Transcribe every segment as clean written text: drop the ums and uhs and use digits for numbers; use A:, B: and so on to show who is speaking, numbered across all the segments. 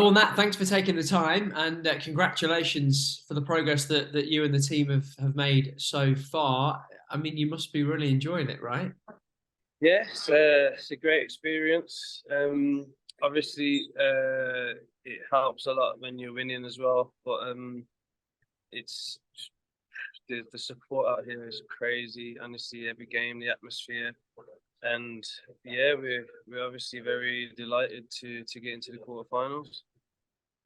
A: Well, Nat, thanks for taking the time and congratulations for the progress that you and the team have made so far. I mean, you must be really enjoying it, right?
B: Yeah, it's a great experience. Obviously, it helps a lot when you're winning as well. But it's the support out here is crazy. Honestly, every game, the atmosphere, and yeah, we're obviously very delighted to get into the quarterfinals.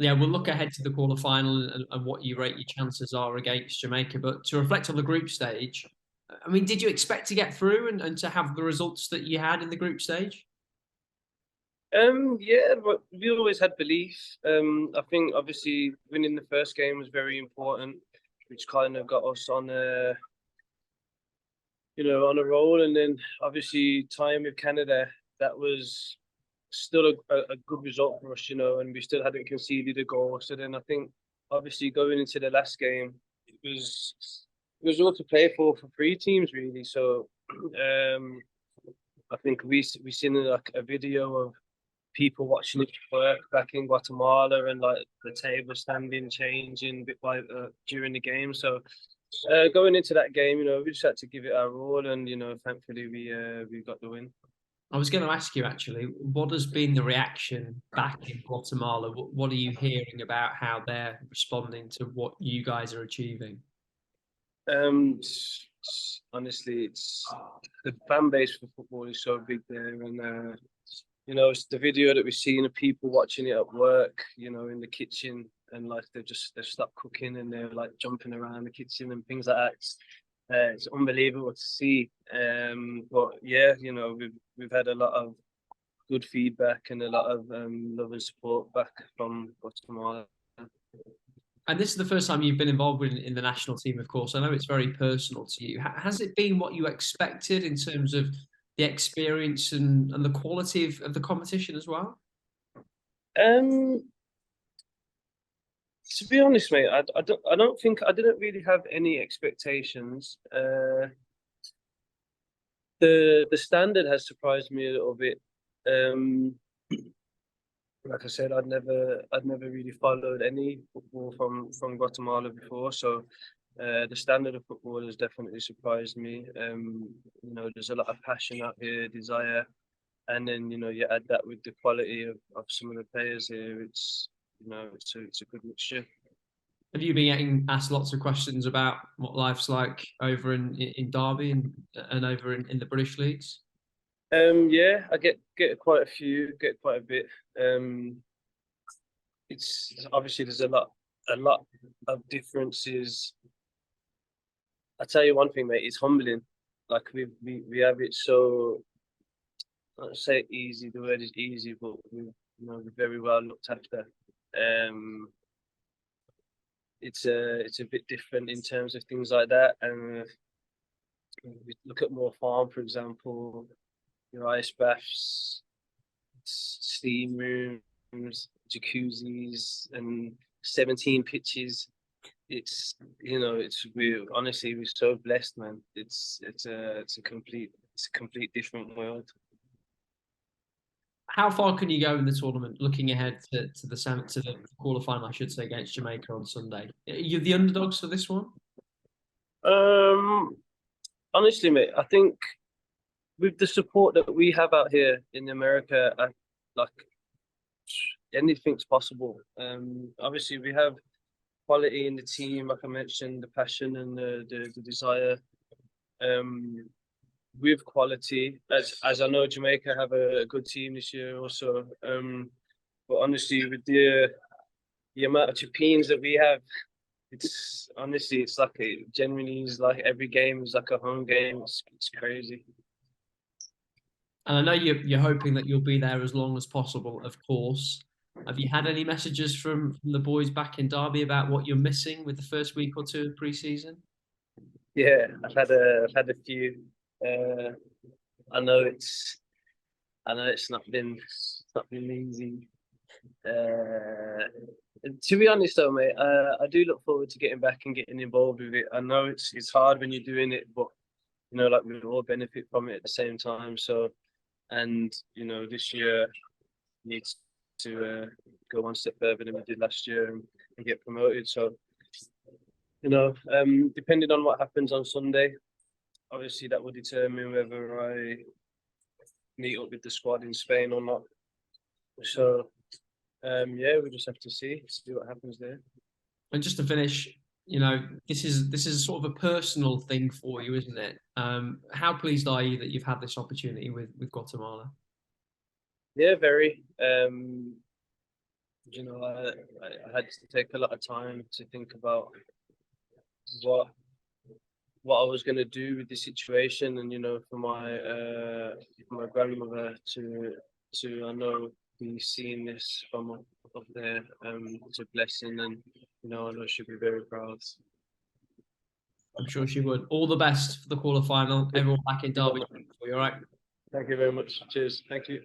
A: Yeah, we'll look ahead to the quarterfinal and what you rate your chances are against Jamaica. But to reflect on the group stage, I mean, did you expect to get through and to have the results that you had in the group stage?
B: Yeah, but we always had belief. I think obviously winning the first game was very important, which kind of got us on on a roll. And then obviously tying with Canada, that was still a good result for us, and we still hadn't conceded a goal. So then I think obviously going into the last game, it was all to play for three teams really. So I think we seen like a video of people watching it work back in Guatemala and like the table standing changing bit by during the game. So going into that game, we just had to give it our all, and thankfully we got the win.
A: I was going to ask you actually, what has been the reaction back in Guatemala? What are you hearing about how they're responding to what you guys are achieving?
B: Honestly, it's the fan base for football is so big there, and it's the video that we've seen of people watching it at work, in the kitchen, and like they've stopped cooking and they're like jumping around the kitchen and things like that. It's unbelievable to see. But yeah, we've had a lot of good feedback and a lot of love and support back from Guatemala.
A: And this is the first time you've been involved in the national team, of course. I know it's very personal to you. Has it been what you expected in terms of the experience and the quality of the competition as well?
B: Um, to be honest, mate, I don't think I didn't really have any expectations. The standard has surprised me a little bit. Um, like I said, I'd never really followed any football from Guatemala before, so the standard of football has definitely surprised me. There's a lot of passion out here, desire, and then you add that with the quality of some of the players here. It's a good mixture.
A: Have you been getting asked lots of questions about what life's like over in Derby and over in the British leagues?
B: Yeah, I get quite a few, get quite a bit. Um, it's obviously there's a lot of differences. I tell you one thing, mate, it's humbling. Like we have it so, I don't say easy. The word is easy, but we're very well looked after. Um, it's a bit different in terms of things like that. And we look at more farm, for example, your ice baths, steam rooms, jacuzzis, and 17 pitches. We honestly we're so blessed, man. It's a complete different world.
A: How far can you go in the tournament? Looking ahead to the quarterfinal, I should say, against Jamaica on Sunday. You're the underdogs for this one.
B: Um, Honestly, mate, I think with the support that we have out here in America, like anything's possible. Obviously we have quality in the team, like I mentioned, the passion and the desire. Um, with quality, as I know, Jamaica have a good team this year also. But honestly, with the amount of champions that we have, it's like it genuinely is like every game is like a home game. It's crazy.
A: And I know you're hoping that you'll be there as long as possible, of course. Have you had any messages from the boys back in Derby about what you're missing with the first week or two of pre-season?
B: Yeah, I've had a few. Uh, I know it's not been easy. To be honest though, mate, I do look forward to getting back and getting involved with it. I know it's hard when you're doing it, but like we all benefit from it at the same time. So, and this year needs to go one step further than we did last year and get promoted. So, you know, depending on what happens on Sunday, obviously that will determine whether I meet up with the squad in Spain or not. So, yeah, we just have to see what happens there.
A: And just to finish, you know, this is sort of a personal thing for you, isn't it? How pleased are you that you've had this opportunity with Guatemala?
B: Yeah, very. You know, I had to take a lot of time to think about what I was going to do with the situation, and you know, for my grandmother to I know be seeing this from up there, it's a blessing, and you know, I know she'll be very proud.
A: I'm sure she would. All the best for the quarterfinal. Everyone back in Derby for you, all right?
B: Thank you very much. Cheers. Thank you.